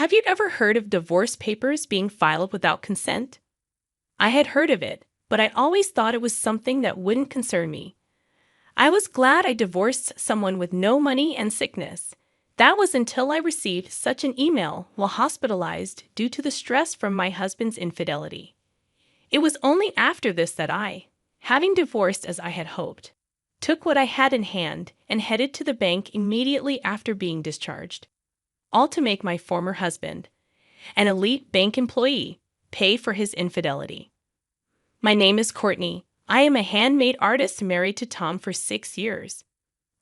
Have you ever heard of divorce papers being filed without consent? I had heard of it, but I always thought it was something that wouldn't concern me. I was glad I divorced someone with no money and sickness. That was until I received such an email while hospitalized due to the stress from my husband's infidelity. It was only after this that I, having divorced as I had hoped, took what I had in hand and headed to the bank immediately after being discharged, all to make my former husband, an elite bank employee, pay for his infidelity. My name is Courtney. I am a handmade artist married to Tom for 6 years.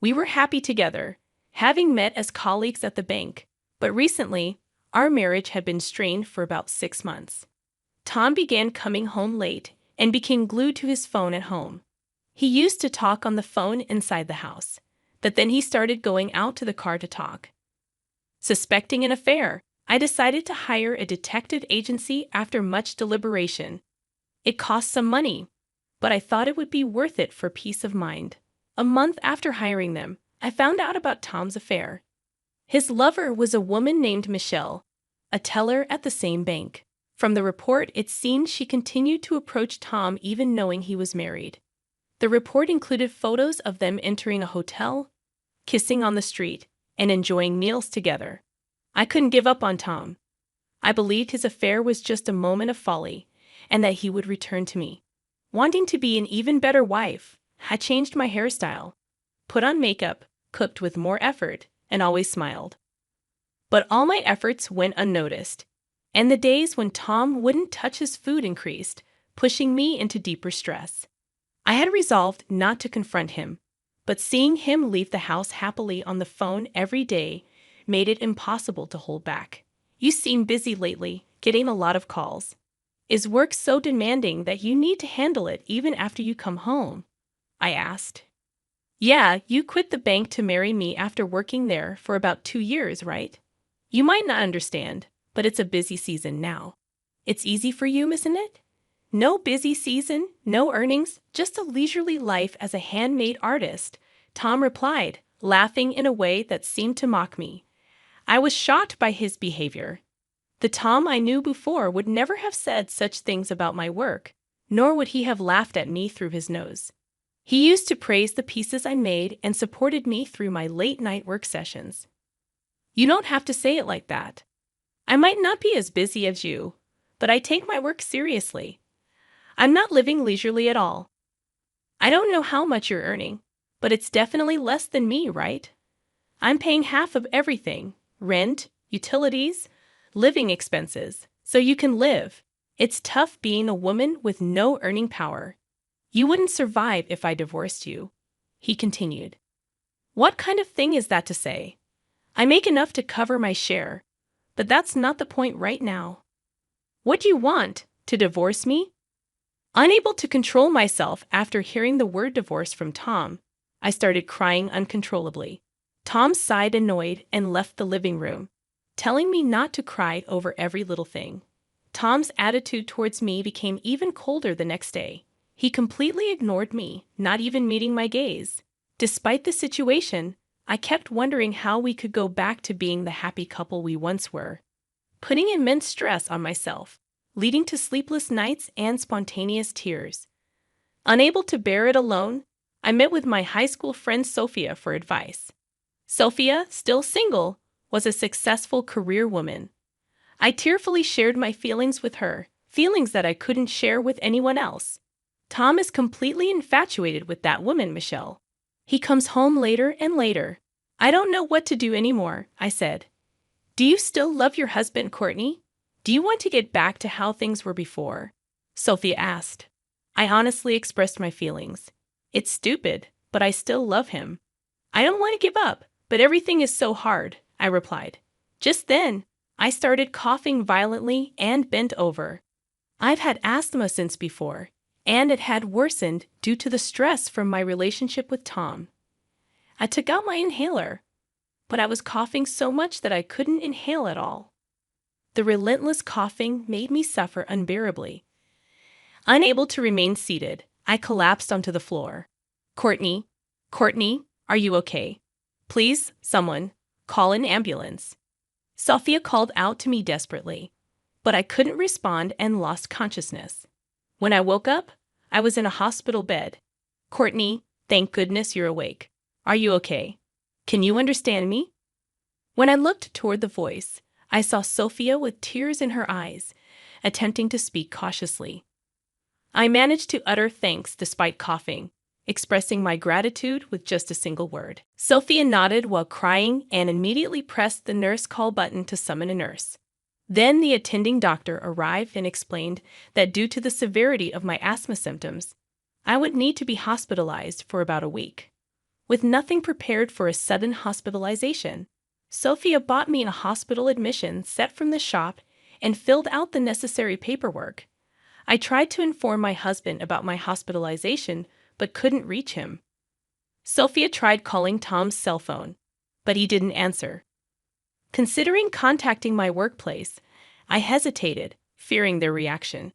We were happy together, having met as colleagues at the bank, but recently, our marriage had been strained for about 6 months. Tom began coming home late and became glued to his phone at home. He used to talk on the phone inside the house, but then he started going out to the car to talk. Suspecting an affair, I decided to hire a detective agency after much deliberation. It cost some money, but I thought it would be worth it for peace of mind. A month after hiring them, I found out about Tom's affair. His lover was a woman named Michelle, a teller at the same bank. From the report, it seemed she continued to approach Tom even knowing he was married. The report included photos of them entering a hotel, kissing on the street, and enjoying meals together. I couldn't give up on Tom. I believed his affair was just a moment of folly, and that he would return to me. Wanting to be an even better wife, I changed my hairstyle, put on makeup, cooked with more effort, and always smiled. But all my efforts went unnoticed, and the days when Tom wouldn't touch his food increased, pushing me into deeper stress. I had resolved not to confront him, but seeing him leave the house happily on the phone every day made it impossible to hold back. You seem busy lately, getting a lot of calls. Is work so demanding that you need to handle it even after you come home? I asked. Yeah, you quit the bank to marry me after working there for about 2 years, right? You might not understand, but it's a busy season now. It's easy for you, isn't it? No busy season, no earnings, just a leisurely life as a handmade artist, Tom replied, laughing in a way that seemed to mock me. I was shocked by his behavior. The Tom I knew before would never have said such things about my work, nor would he have laughed at me through his nose. He used to praise the pieces I made and supported me through my late-night work sessions. You don't have to say it like that. I might not be as busy as you, but I take my work seriously. I'm not living leisurely at all. I don't know how much you're earning, but it's definitely less than me, right? I'm paying half of everything: rent, utilities, living expenses, so you can live. It's tough being a woman with no earning power. You wouldn't survive if I divorced you, he continued. What kind of thing is that to say? I make enough to cover my share, but that's not the point right now. What do you want? To divorce me? Unable to control myself after hearing the word divorce from Tom, I started crying uncontrollably. Tom sighed annoyed and left the living room, telling me not to cry over every little thing. Tom's attitude towards me became even colder the next day. He completely ignored me, not even meeting my gaze. Despite the situation, I kept wondering how we could go back to being the happy couple we once were, putting immense stress on myself, leading to sleepless nights and spontaneous tears. Unable to bear it alone, I met with my high school friend Sophia for advice. Sophia, still single, was a successful career woman. I tearfully shared my feelings with her, feelings that I couldn't share with anyone else. Tom is completely infatuated with that woman, Michelle. He comes home later and later. I don't know what to do anymore, I said. Do you still love your husband, Courtney? Do you want to get back to how things were before? Sophia asked. I honestly expressed my feelings. It's stupid, but I still love him. I don't want to give up, but everything is so hard, I replied. Just then, I started coughing violently and bent over. I've had asthma since before, and it had worsened due to the stress from my relationship with Tom. I took out my inhaler, but I was coughing so much that I couldn't inhale at all. The relentless coughing made me suffer unbearably. Unable to remain seated, I collapsed onto the floor. Courtney, are you okay? Please, someone, call an ambulance. Sophia called out to me desperately, but I couldn't respond and lost consciousness. When I woke up, I was in a hospital bed. Courtney, thank goodness you're awake. Are you okay? Can you understand me? When I looked toward the voice, I saw Sophia with tears in her eyes, attempting to speak cautiously. I managed to utter thanks despite coughing, expressing my gratitude with just a single word. Sophia nodded while crying and immediately pressed the nurse call button to summon a nurse. Then the attending doctor arrived and explained that due to the severity of my asthma symptoms, I would need to be hospitalized for about a week. With nothing prepared for a sudden hospitalization, Sophia bought me a hospital admission set from the shop and filled out the necessary paperwork. I tried to inform my husband about my hospitalization, but couldn't reach him. Sophia tried calling Tom's cell phone, but he didn't answer. Considering contacting my workplace, I hesitated, fearing their reaction.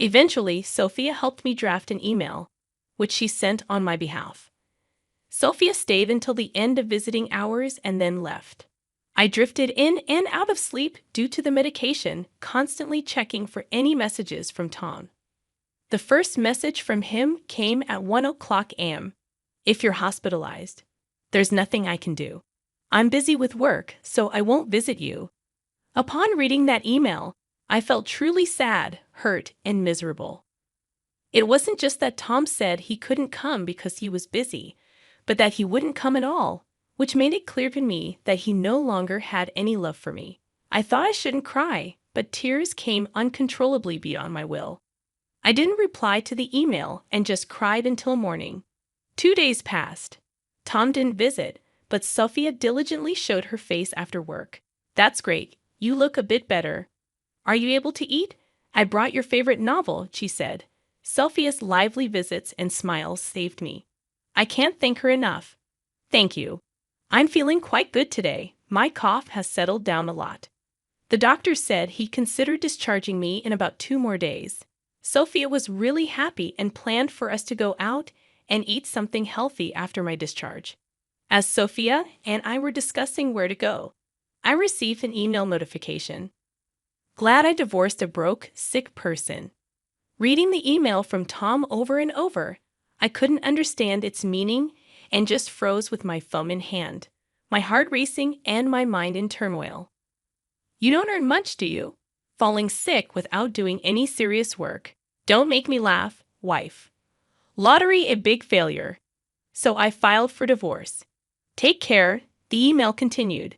Eventually, Sophia helped me draft an email, which she sent on my behalf. Sophia stayed until the end of visiting hours and then left. I drifted in and out of sleep due to the medication, constantly checking for any messages from Tom. The first message from him came at 1:00 a.m. If you're hospitalized, there's nothing I can do. I'm busy with work, so I won't visit you. Upon reading that email, I felt truly sad, hurt, and miserable. It wasn't just that Tom said he couldn't come because he was busy, but that he wouldn't come at all, which made it clear to me that he no longer had any love for me. I thought I shouldn't cry, but tears came uncontrollably beyond my will. I didn't reply to the email and just cried until morning. 2 days passed. Tom didn't visit, but Sophia diligently showed her face after work. That's great. You look a bit better. Are you able to eat? I brought your favorite novel, she said. Sophia's lively visits and smiles saved me. I can't thank her enough. Thank you. I'm feeling quite good today. My cough has settled down a lot. The doctor said he'd consider discharging me in about 2 more days. Sophia was really happy and planned for us to go out and eat something healthy after my discharge. As Sophia and I were discussing where to go, I received an email notification. Glad I divorced a broke, sick person. Reading the email from Tom over and over, I couldn't understand its meaning and just froze with my phone in hand, my heart racing and my mind in turmoil. You don't earn much, do you? Falling sick without doing any serious work. Don't make me laugh, wife. Lottery a big failure. So I filed for divorce. Take care, the email continued.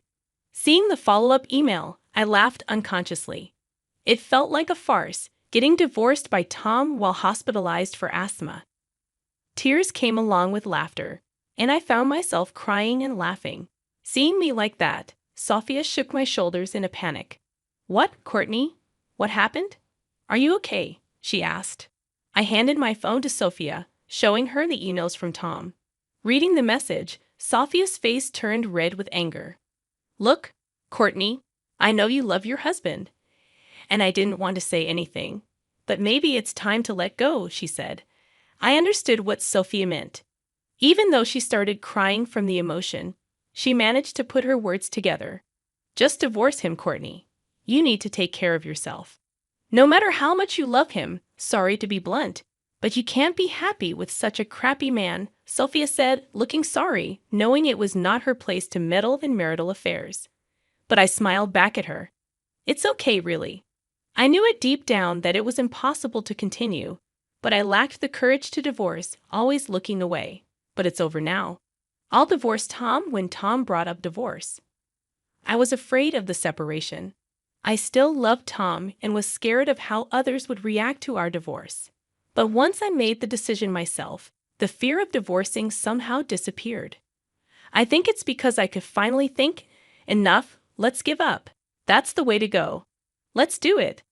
Seeing the follow-up email, I laughed unconsciously. It felt like a farce, getting divorced by Tom while hospitalized for asthma. Tears came along with laughter, and I found myself crying and laughing. Seeing me like that, Sophia shook my shoulders in a panic. What, Courtney? What happened? Are you okay? She asked. I handed my phone to Sophia, showing her the emails from Tom. Reading the message, Sophia's face turned red with anger. Look, Courtney, I know you love your husband. And I didn't want to say anything. But maybe it's time to let go, she said. I understood what Sophia meant. Even though she started crying from the emotion, she managed to put her words together. Just divorce him, Courtney. You need to take care of yourself. No matter how much you love him, sorry to be blunt, but you can't be happy with such a crappy man, Sophia said, looking sorry, knowing it was not her place to meddle in marital affairs. But I smiled back at her. It's okay, really. I knew it deep down that it was impossible to continue, but I lacked the courage to divorce, always looking away. But it's over now. I'll divorce Tom when Tom brought up divorce. I was afraid of the separation. I still loved Tom and was scared of how others would react to our divorce. But once I made the decision myself, the fear of divorcing somehow disappeared. I think it's because I could finally think, enough, let's give up. That's the way to go. Let's do it.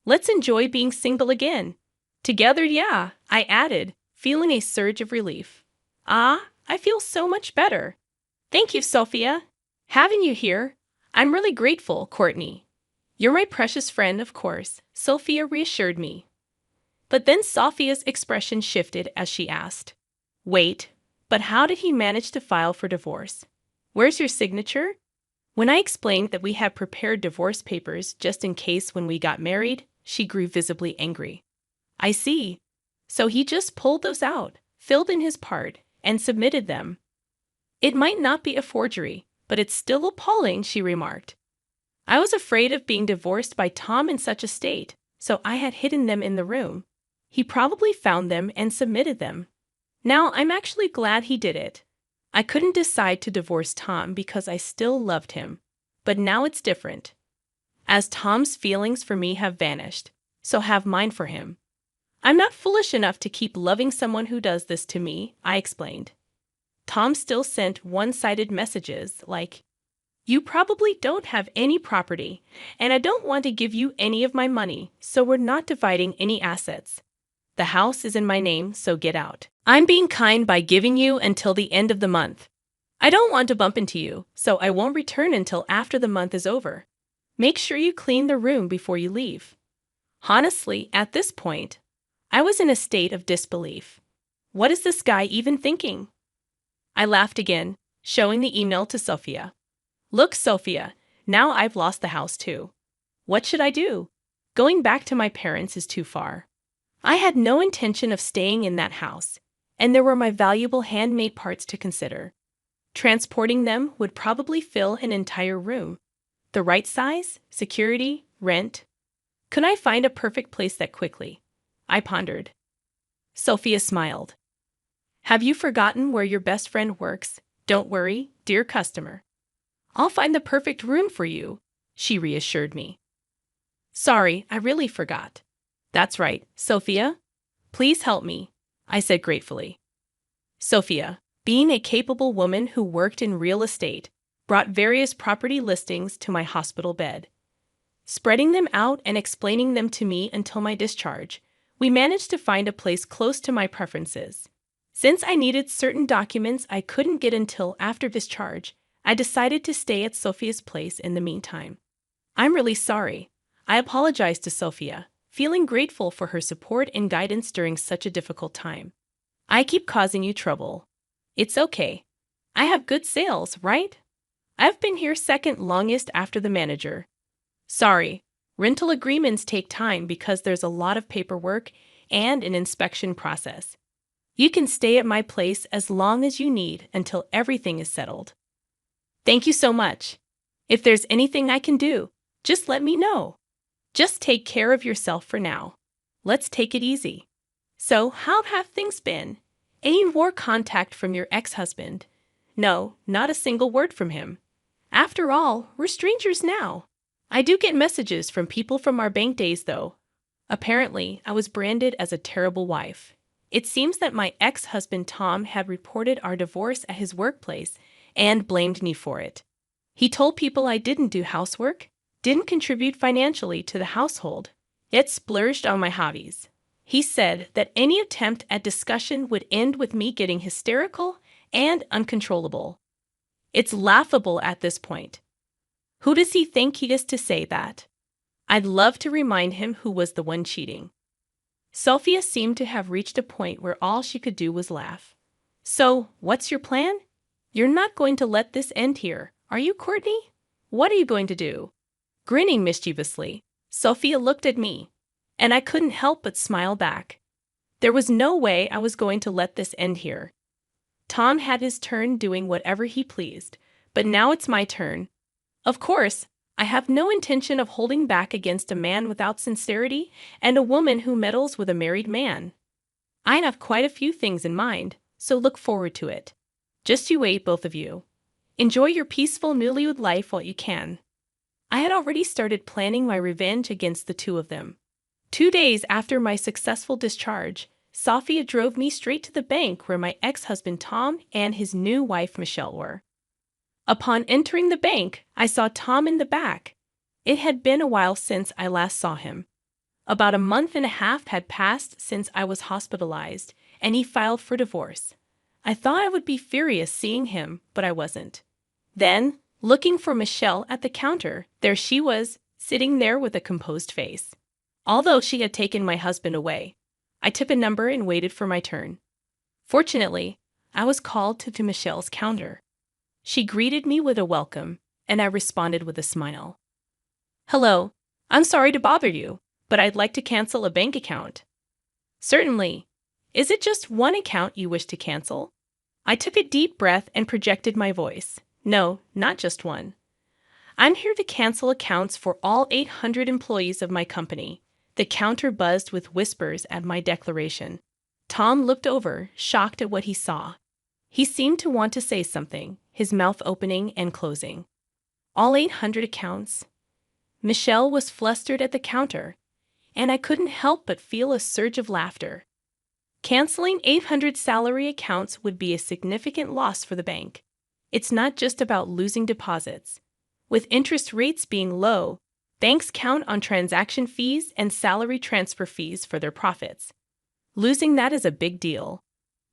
Let's enjoy being single again. Together, yeah, I added, feeling a surge of relief. Ah, I feel so much better. Thank you, Sophia. Having you here, I'm really grateful, Courtney. You're my precious friend, of course, Sophia reassured me. But then Sophia's expression shifted as she asked, Wait, but how did he manage to file for divorce? Where's your signature? When I explained that we had prepared divorce papers just in case when we got married, she grew visibly angry. I see. So he just pulled those out, filled in his part, and submitted them. It might not be a forgery, but it's still appalling, she remarked. I was afraid of being divorced by Tom in such a state, so I had hidden them in the room. He probably found them and submitted them. Now I'm actually glad he did it. I couldn't decide to divorce Tom because I still loved him. But now it's different. As Tom's feelings for me have vanished, so have mine for him. I'm not foolish enough to keep loving someone who does this to me, I explained. Tom still sent one-sided messages like, "You probably don't have any property, and I don't want to give you any of my money, so we're not dividing any assets. The house is in my name, so get out. I'm being kind by giving you until the end of the month. I don't want to bump into you, so I won't return until after the month is over. Make sure you clean the room before you leave." Honestly, at this point, I was in a state of disbelief. What is this guy even thinking? I laughed again, showing the email to Sophia. "Look, Sophia, now I've lost the house too. What should I do? Going back to my parents is too far. I had no intention of staying in that house, and there were my valuable handmade parts to consider. Transporting them would probably fill an entire room. The right size, security, rent. Could I find a perfect place that quickly? I pondered. Sophia smiled. "Have you forgotten where your best friend works? Don't worry, dear customer. I'll find the perfect room for you," she reassured me. "Sorry, I really forgot." "That's right, Sophia. Please help me," I said gratefully. Sophia, being a capable woman who worked in real estate, brought various property listings to my hospital bed. Spreading them out and explaining them to me until my discharge, we managed to find a place close to my preferences. Since I needed certain documents I couldn't get until after discharge, I decided to stay at Sophia's place in the meantime. I'm really sorry. I apologized to Sophia, feeling grateful for her support and guidance during such a difficult time. "I keep causing you trouble. It's okay. I have good sales, right? I've been here second longest after the manager. Sorry, rental agreements take time because there's a lot of paperwork and an inspection process. You can stay at my place as long as you need until everything is settled." "Thank you so much. If there's anything I can do, just let me know. Just take care of yourself for now. Let's take it easy. So, how have things been? Any more contact from your ex-husband?" "No, not a single word from him. After all, we're strangers now. I do get messages from people from our bank days, though. Apparently, I was branded as a terrible wife. It seems that my ex-husband Tom had reported our divorce at his workplace and blamed me for it. He told people I didn't do housework, didn't contribute financially to the household, yet splurged on my hobbies. He said that any attempt at discussion would end with me getting hysterical and uncontrollable. It's laughable at this point. Who does he think he is to say that? I'd love to remind him who was the one cheating. Sophia seemed to have reached a point where all she could do was laugh. "So, what's your plan? You're not going to let this end here, are you, Courtney? What are you going to do?" Grinning mischievously, Sophia looked at me, and I couldn't help but smile back. There was no way I was going to let this end here. Tom had his turn doing whatever he pleased, but now it's my turn. Of course, I have no intention of holding back against a man without sincerity and a woman who meddles with a married man. I have quite a few things in mind, so look forward to it. Just you wait, both of you. Enjoy your peaceful newlywed life while you can. I had already started planning my revenge against the two of them. 2 days after my successful discharge, Sophia drove me straight to the bank where my ex-husband Tom and his new wife Michelle were. Upon entering the bank, I saw Tom in the back. It had been a while since I last saw him. About a month and a half had passed since I was hospitalized, and he filed for divorce. I thought I would be furious seeing him, but I wasn't. Then, looking for Michelle at the counter, there she was, sitting there with a composed face. Although she had taken my husband away, I took a number and waited for my turn. Fortunately, I was called to Michelle's counter. She greeted me with a welcome, and I responded with a smile. Hello, I'm sorry to bother you, but I'd like to cancel a bank account. Certainly. Is it just one account you wish to cancel? I took a deep breath and projected my voice. No, not just one. I'm here to cancel accounts for all 800 employees of my company. The counter buzzed with whispers at my declaration. Tom looked over, shocked at what he saw. He seemed to want to say something, his mouth opening and closing. All 800 accounts? Michelle was flustered at the counter, and I couldn't help but feel a surge of laughter. Canceling 800 salary accounts would be a significant loss for the bank. It's not just about losing deposits. With interest rates being low, banks count on transaction fees and salary transfer fees for their profits. Losing that is a big deal.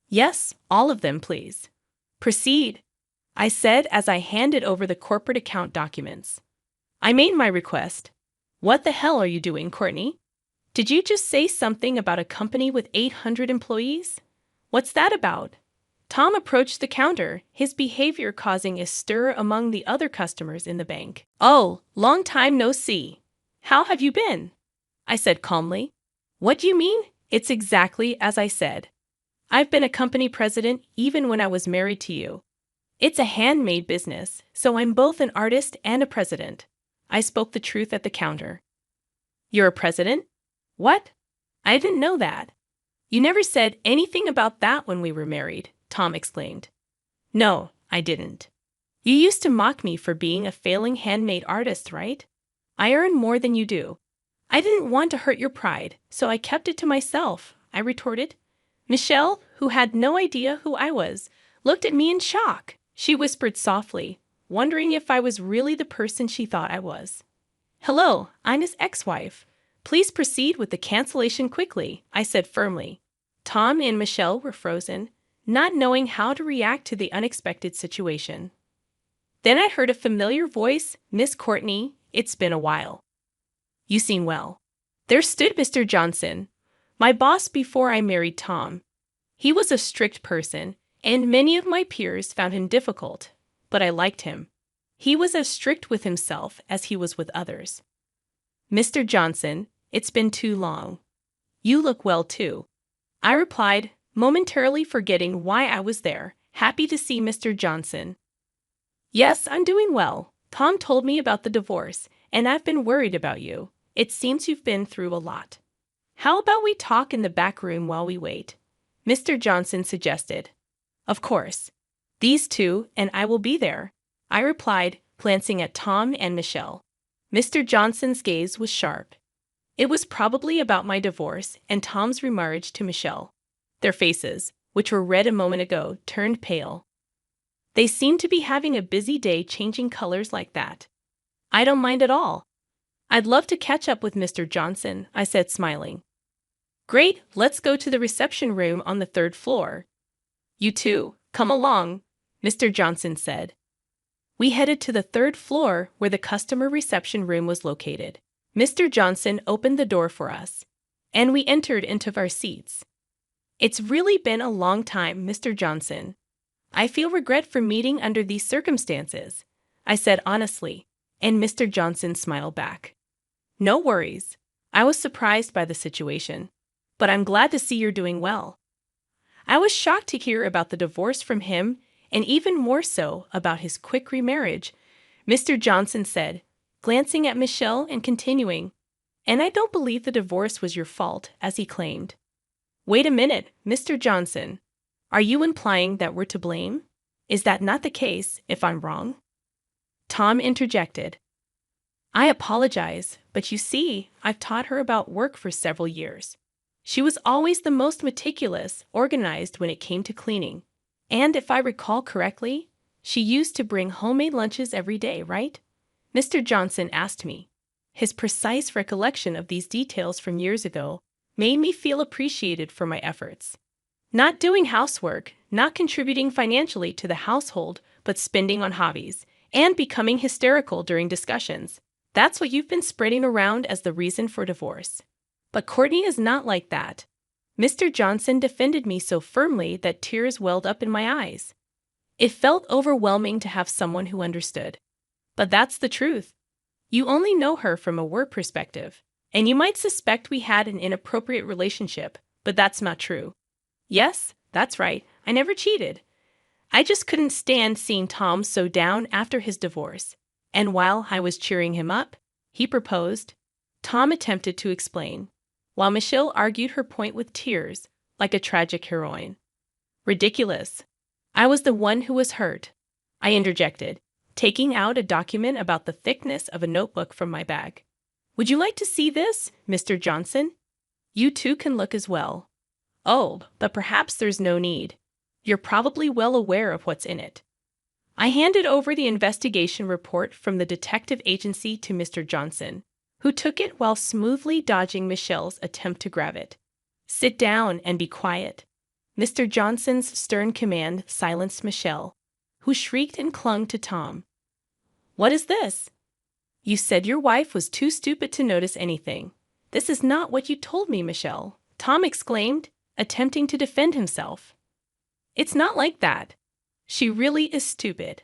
Yes, all of them, please. Proceed, I said as I handed over the corporate account documents. I made my request. What the hell are you doing, Courtney? Did you just say something about a company with 800 employees? What's that about? Tom approached the counter, his behavior causing a stir among the other customers in the bank. Oh, long time no see. How have you been? I said calmly. What do you mean? It's exactly as I said. I've been a company president even when I was married to you. It's a handmade business, so I'm both an artist and a president. I spoke the truth at the counter. You're a president? What? I didn't know that. You never said anything about that when we were married, Tom exclaimed. No, I didn't. You used to mock me for being a failing handmade artist, right? I earn more than you do. I didn't want to hurt your pride, so I kept it to myself, I retorted. Michelle, who had no idea who I was, looked at me in shock. She whispered softly, wondering if I was really the person she thought I was. Hello, I'm his ex-wife. Please proceed with the cancellation quickly, I said firmly. Tom and Michelle were frozen, not knowing how to react to the unexpected situation. Then I heard a familiar voice, Miss Courtney, it's been a while. You seem well. There stood Mr. Johnson, my boss before I married Tom. He was a strict person, and many of my peers found him difficult, but I liked him. He was as strict with himself as he was with others. Mr. Johnson, it's been too long. You look well too, I replied, momentarily forgetting why I was there, happy to see Mr. Johnson. Yes, I'm doing well. Tom told me about the divorce, and I've been worried about you. It seems you've been through a lot. How about we talk in the back room while we wait? Mr. Johnson suggested. Of course. These two and I will be there, I replied, glancing at Tom and Michelle. Mr. Johnson's gaze was sharp. It was probably about my divorce and Tom's remarriage to Michelle. Their faces, which were red a moment ago, turned pale. They seemed to be having a busy day changing colors like that. I don't mind at all. I'd love to catch up with Mr. Johnson, I said, smiling. Great, let's go to the reception room on the 3rd floor. You too, come along, Mr. Johnson said. We headed to the 3rd floor where the customer reception room was located. Mr. Johnson opened the door for us, and we entered into our seats. It's really been a long time, Mr. Johnson. I feel regret for meeting under these circumstances, I said honestly, and Mr. Johnson smiled back. No worries. I was surprised by the situation, but I'm glad to see you're doing well. I was shocked to hear about the divorce from him, and even more so about his quick remarriage, Mr. Johnson said, glancing at Michelle and continuing, and I don't believe the divorce was your fault, as he claimed. Wait a minute, Mr. Johnson. Are you implying that we're to blame? Is that not the case, if I'm wrong? Tom interjected. I apologize, but you see, I've taught her about work for several years. She was always the most meticulous, organized when it came to cleaning. And if I recall correctly, she used to bring homemade lunches every day, right? Mr. Johnson asked me. His precise recollection of these details from years ago made me feel appreciated for my efforts. Not doing housework, not contributing financially to the household, but spending on hobbies, and becoming hysterical during discussions. That's what you've been spreading around as the reason for divorce. But Courtney is not like that. Mr. Johnson defended me so firmly that tears welled up in my eyes. It felt overwhelming to have someone who understood. But that's the truth. You only know her from a work perspective, and you might suspect we had an inappropriate relationship, but that's not true. Yes, that's right, I never cheated. I just couldn't stand seeing Tom so down after his divorce. And while I was cheering him up, he proposed. Tom attempted to explain, while Michelle argued her point with tears, like a tragic heroine. Ridiculous. I was the one who was hurt. I interjected, taking out a document about the thickness of a notebook from my bag. Would you like to see this, Mr. Johnson? You too can look as well. Oh, but perhaps there's no need. You're probably well aware of what's in it. I handed over the investigation report from the detective agency to Mr. Johnson, who took it while smoothly dodging Michelle's attempt to grab it. Sit down and be quiet. Mr. Johnson's stern command silenced Michelle, who shrieked and clung to Tom. What is this? You said your wife was too stupid to notice anything. This is not what you told me, Michelle, Tom exclaimed, attempting to defend himself. It's not like that. She really is stupid.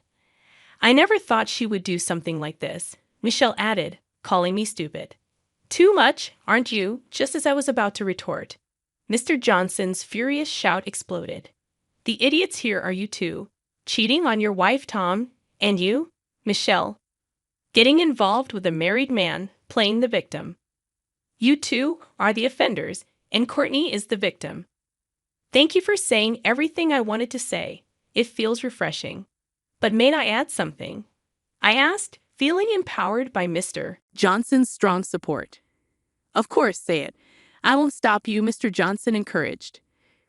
I never thought she would do something like this, Michelle added, calling me stupid. Too much, aren't you? Just as I was about to retort, Mr. Johnson's furious shout exploded. The idiots here are you two, cheating on your wife, Tom, and you, Michelle, getting involved with a married man, playing the victim. You two are the offenders, and Courtney is the victim. Thank you for saying everything I wanted to say. It feels refreshing. But may I add something? I asked, feeling empowered by Mr. Johnson's strong support. Of course, say it. I won't stop you, Mr. Johnson encouraged.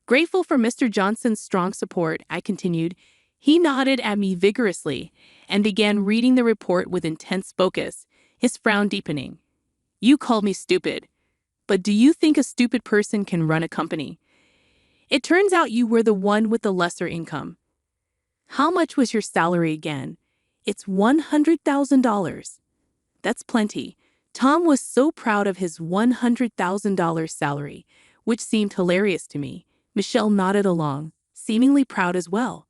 Grateful for Mr. Johnson's strong support, I continued. He nodded at me vigorously and began reading the report with intense focus, his frown deepening. You called me stupid, but do you think a stupid person can run a company? It turns out you were the one with the lesser income. How much was your salary again? It's $100,000. That's plenty. Tom was so proud of his $100,000 salary, which seemed hilarious to me. Michelle nodded along, seemingly proud as well.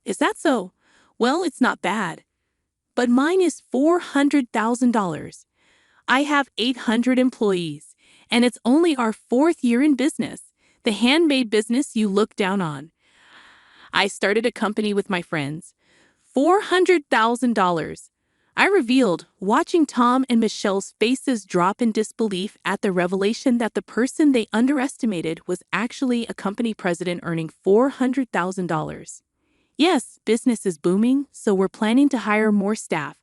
Is that so? Well, it's not bad. But mine is $400,000. I have 800 employees, and it's only our 4th year in business, the handmade business you look down on. I started a company with my friends. $400,000. I revealed, watching Tom and Michelle's faces drop in disbelief at the revelation that the person they underestimated was actually a company president earning $400,000. Yes, business is booming, so we're planning to hire more staff,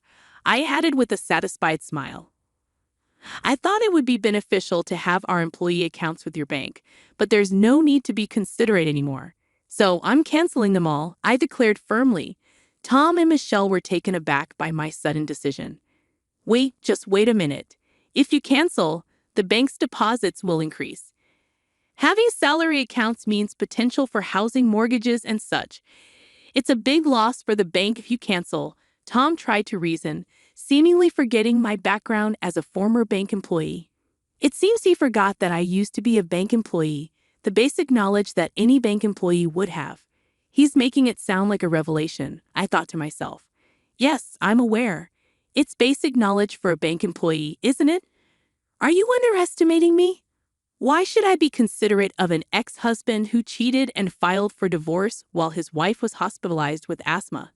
I added with a satisfied smile. I thought it would be beneficial to have our employee accounts with your bank, but there's no need to be considerate anymore. So I'm canceling them all, I declared firmly. Tom and Michelle were taken aback by my sudden decision. Just wait a minute. If you cancel, the bank's deposits will increase. Having salary accounts means potential for housing mortgages and such. It's a big loss for the bank if you cancel, Tom tried to reason, seemingly forgetting my background as a former bank employee. It seems he forgot that I used to be a bank employee, the basic knowledge that any bank employee would have. He's making it sound like a revelation, I thought to myself. Yes, I'm aware. It's basic knowledge for a bank employee, isn't it? Are you underestimating me? Why should I be considerate of an ex-husband who cheated and filed for divorce while his wife was hospitalized with asthma?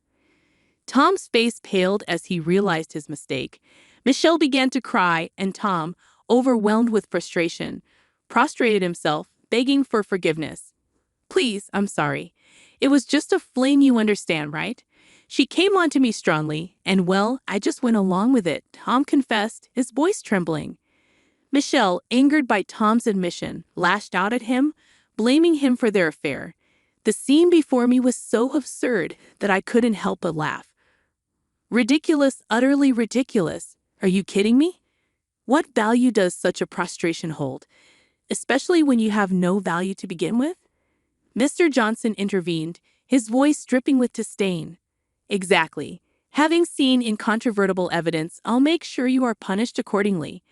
Tom's face paled as he realized his mistake. Michelle began to cry, and Tom, overwhelmed with frustration, prostrated himself, begging for forgiveness. Please, I'm sorry. It was just a fling, you understand, right? She came on to me strongly, and well, I just went along with it, Tom confessed, his voice trembling. Michelle, angered by Tom's admission, lashed out at him, blaming him for their affair. The scene before me was so absurd that I couldn't help but laugh. Ridiculous, utterly ridiculous. Are you kidding me? What value does such a prostration hold, especially when you have no value to begin with? Mr. Johnson intervened, his voice dripping with disdain. Exactly. Having seen incontrovertible evidence, I'll make sure you are punished accordingly.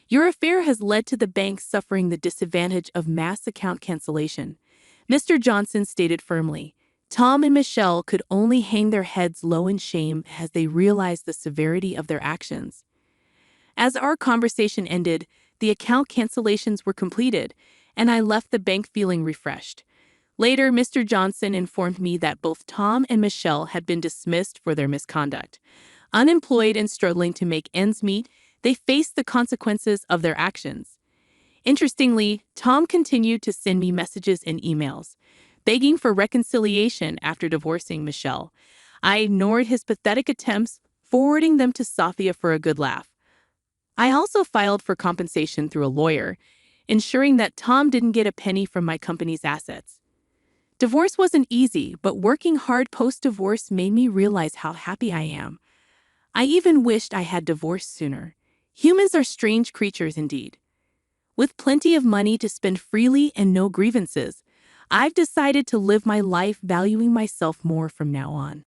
Your affair has led to the bank suffering the disadvantage of mass account cancellation, Mr. Johnson stated firmly. Tom and Michelle could only hang their heads low in shame as they realized the severity of their actions. As our conversation ended, the account cancellations were completed, and I left the bank feeling refreshed. Later, Mr. Johnson informed me that both Tom and Michelle had been dismissed for their misconduct. Unemployed and struggling to make ends meet, they faced the consequences of their actions. Interestingly, Tom continued to send me messages and emails, begging for reconciliation after divorcing Michelle. I ignored his pathetic attempts, forwarding them to Sophia for a good laugh. I also filed for compensation through a lawyer, ensuring that Tom didn't get a penny from my company's assets. Divorce wasn't easy, but working hard post-divorce made me realize how happy I am. I even wished I had divorced sooner. Humans are strange creatures indeed. With plenty of money to spend freely and no grievances, I've decided to live my life valuing myself more from now on.